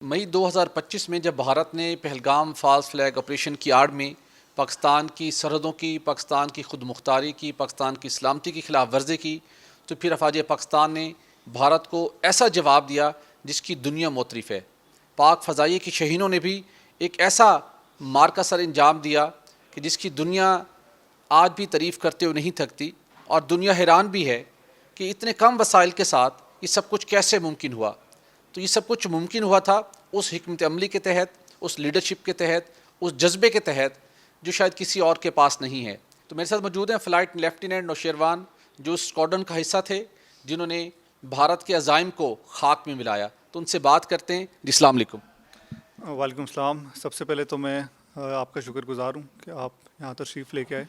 मई 2025 में जब भारत ने पहलगाम फॉल्स फ्लैग ऑपरेशन की आड़ में पाकिस्तान की सरहदों की, पाकिस्तान की खुद मुख्तारी की, पाकिस्तान की सलामती की खिलाफ वर्जी की, तो फिर अफवाज पाकिस्तान ने भारत को ऐसा जवाब दिया जिसकी दुनिया मोतरफ़ है। पाक फ़ज़ाइये की शहीनों ने भी एक ऐसा मार्का सर अंजाम दिया कि जिसकी दुनिया आज भी तारीफ़ करते हुए नहीं थकती, और दुनिया हैरान भी है कि इतने कम वसाइल के साथ ये सब कुछ कैसे मुमकिन हुआ। तो ये सब कुछ मुमकिन हुआ था उस हिकमत अमली के तहत, उस लीडरशिप के तहत, उस जज्बे के तहत जो शायद किसी और के पास नहीं है। तो मेरे साथ मौजूद हैं फ़्लाइट लेफ्टिनेंट नौशेरवान, जो स्क्वाड्रन का हिस्सा थे, जिन्होंने भारत के अज़ाइम को खाक में मिलाया। तो उनसे बात करते हैं। जी, अस्सलाम वालेकुम। वालेकुम सलाम। सबसे पहले तो मैं आपका शुक्रगुज़ार हूँ कि आप यहाँ तशरीफ़ लेके आए,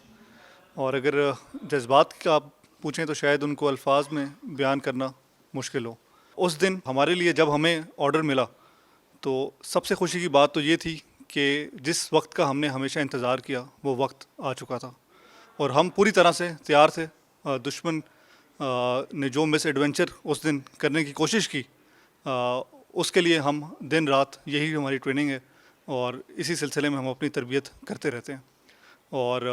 और अगर जज्बात का आप पूछें तो शायद उनको अल्फाज में बयान करना मुश्किल हो। उस दिन हमारे लिए जब हमें ऑर्डर मिला तो सबसे खुशी की बात तो ये थी कि जिस वक्त का हमने हमेशा इंतज़ार किया वो वक्त आ चुका था, और हम पूरी तरह से तैयार थे। दुश्मन ने जो मिस एडवेंचर उस दिन करने की कोशिश की, उसके लिए हम दिन रात यही हमारी ट्रेनिंग है, और इसी सिलसिले में हम अपनी तरबियत करते रहते हैं। और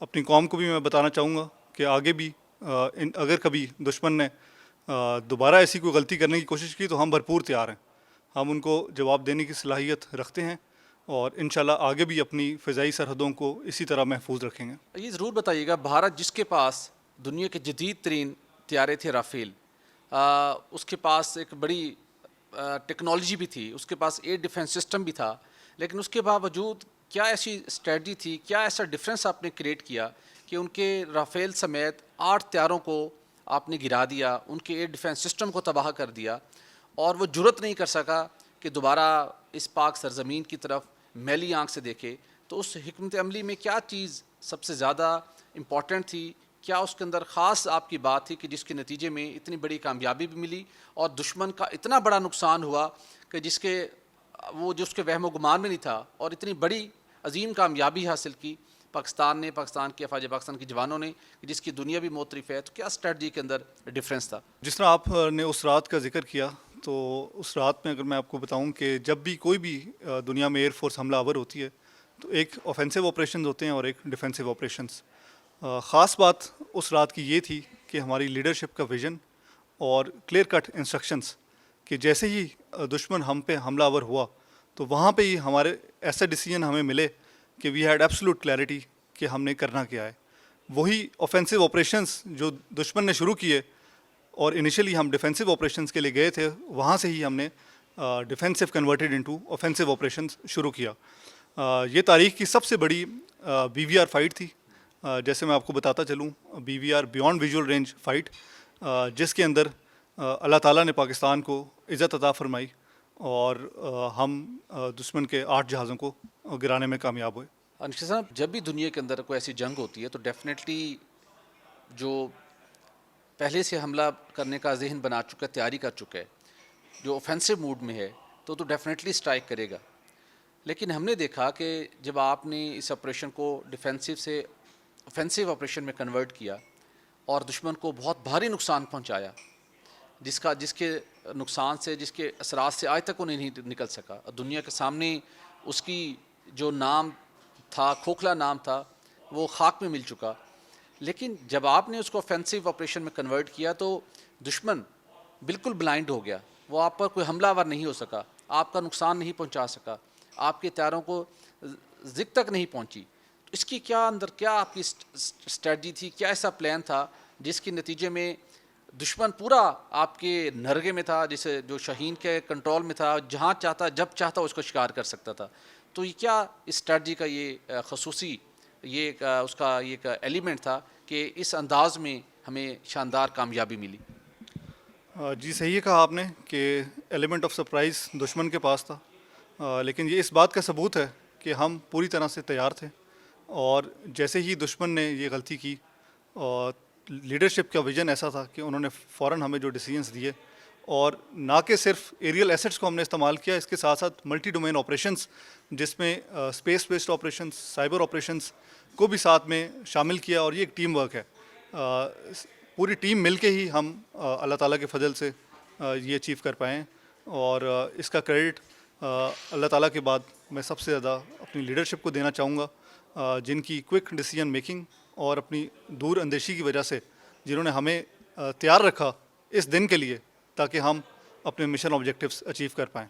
अपनी कौम को भी मैं बताना चाहूँगा कि आगे भी अगर कभी दुश्मन ने दोबारा ऐसी कोई गलती करने की कोशिश की तो हम भरपूर तैयार हैं। हम उनको जवाब देने की सलाहियत रखते हैं, और इंशाल्लाह आगे भी अपनी फ़िज़ाई सरहदों को इसी तरह महफूज रखेंगे। ये ज़रूर बताइएगा, भारत जिसके पास दुनिया के जदीद तरीन त्यारे थे राफेल, उसके पास एक बड़ी टेक्नोलॉजी भी थी, उसके पास एयर डिफेंस सिस्टम भी था, लेकिन उसके बावजूद क्या ऐसी स्ट्रेटजी थी, क्या ऐसा डिफरेंस आपने क्रिएट किया कि उनके राफेल समेत 8 त्यारों को आपने गिरा दिया, उनके एयर डिफेंस सिस्टम को तबाह कर दिया, और वो जुर्रत नहीं कर सका कि दोबारा इस पाक सरजमीन की तरफ मैली आंख से देखे। तो उस हिकमत अमली में क्या चीज़ सबसे ज़्यादा इम्पॉर्टेंट थी? क्या उसके अंदर ख़ास आपकी बात थी कि जिसके नतीजे में इतनी बड़ी कामयाबी भी मिली और दुश्मन का इतना बड़ा नुकसान हुआ कि जिसके वो जो उसके वहम गुमान में नहीं था, और इतनी बड़ी अजीम कामयाबी हासिल की पाकिस्तान ने, पाकिस्तान के अफवाज पाकिस्तान के जवानों ने, जिसकी दुनिया भी मोतरफ़ है। तो क्या स्ट्रेटजी के अंदर डिफरेंस था? जिस तरह आपने उस रात का जिक्र किया, तो उस रात में अगर मैं आपको बताऊं कि जब भी कोई भी दुनिया में एयरफोर्स हमलावर होती है तो एक ऑफेंसिव ऑपरेशंस होते हैं और एक डिफेंसिव ऑपरेशंस। ख़ास बात उस रात की ये थी कि हमारी लीडरशिप का विज़न और क्लियर कट इंस्ट्रक्शंस कि जैसे ही दुश्मन हम पे हमलावर हुआ तो वहाँ पे ही हमारे ऐसे डिसीजन हमें मिले कि वी हैड एब्सोल्यूट क्लैरिटी कि हमने करना क्या है। वही ऑफेंसिव ऑपरेशंस जो दुश्मन ने शुरू किए, और इनिशियली हम डिफेंसिव ऑपरेशंस के लिए गए थे, वहाँ से ही हमने defensive converted into offensive operations शुरू किया। ये तारीख़ की सबसे बड़ी BVR फाइट थी। जैसे मैं आपको बताता चलूँ, BVR beyond visual range fight, जिसके अंदर अल्लाह ताला ने पाकिस्तान को इज़्ज़त अता फरमाई, और हम दुश्मन के 8 जहाज़ों को गिराने में कामयाब हुए। अनुष्का साहब, जब भी दुनिया के अंदर कोई ऐसी जंग होती है तो डेफिनेटली जो पहले से हमला करने का जहन बना चुका है, तैयारी कर चुका है, जो ऑफेंसिव मूड में है, तो डेफिनेटली स्ट्राइक करेगा। लेकिन हमने देखा कि जब आपने इस ऑपरेशन को डिफेंसिव से ऑफेंसिव ऑपरेशन में कन्वर्ट किया और दुश्मन को बहुत भारी नुकसान पहुंचाया, जिसके नुकसान से, जिसके असरात से आज तक वो नहीं निकल सका, और दुनिया के सामने उसकी जो नाम था, खोखला नाम था, वो खाक में मिल चुका। लेकिन जब आपने उसको ऑफेंसिव ऑपरेशन में कन्वर्ट किया तो दुश्मन बिल्कुल ब्लाइंड हो गया, वो आप पर कोई हमलावर नहीं हो सका, आपका नुकसान नहीं पहुंचा सका, आपके त्यारों को जिक तक नहीं पहुंची। तो इसकी क्या अंदर क्या आपकी स्ट्रेटजी थी, क्या ऐसा प्लान था जिसके नतीजे में दुश्मन पूरा आपके नरगे में था, जिसे जो शाहीन के कंट्रोल में था, जहाँ चाहता जब चाहता उसको शिकार कर सकता था? तो ये क्या इस स्ट्रेटजी का ये खसूसी ये उसका ये एक एलिमेंट था कि इस अंदाज में हमें शानदार कामयाबी मिली? जी, सही है कहा आपने कि एलिमेंट ऑफ सरप्राइज़ दुश्मन के पास था, लेकिन ये इस बात का सबूत है कि हम पूरी तरह से तैयार थे। और जैसे ही दुश्मन ने ये गलती की, और लीडरशिप का विज़न ऐसा था कि उन्होंने फ़ौरन हमें जो डिसीजंस दिए, और ना कि सिर्फ एरियल एसेट्स को हमने इस्तेमाल किया, इसके साथ साथ मल्टी डोमेन ऑपरेशंस, जिसमें space based operations, cyber operations को भी साथ में शामिल किया। और ये एक टीम वर्क है, पूरी टीम मिलके ही हम अल्लाह ताला के फजल से ये अचीव कर पाए हैं। और इसका क्रेडिट اللہ تعالیٰ کے بعد میں سب سے زیادہ اپنی لیڈرشپ کو دینا چاہوں گا، جن کی کوئک ڈیسیجن میکنگ اور اپنی دور اندیشی کی وجہ سے جنہوں نے ہمیں تیار رکھا اس دن کے لیے تاکہ ہم اپنے مشن آبجیکٹیوز اچیو کر پائیں.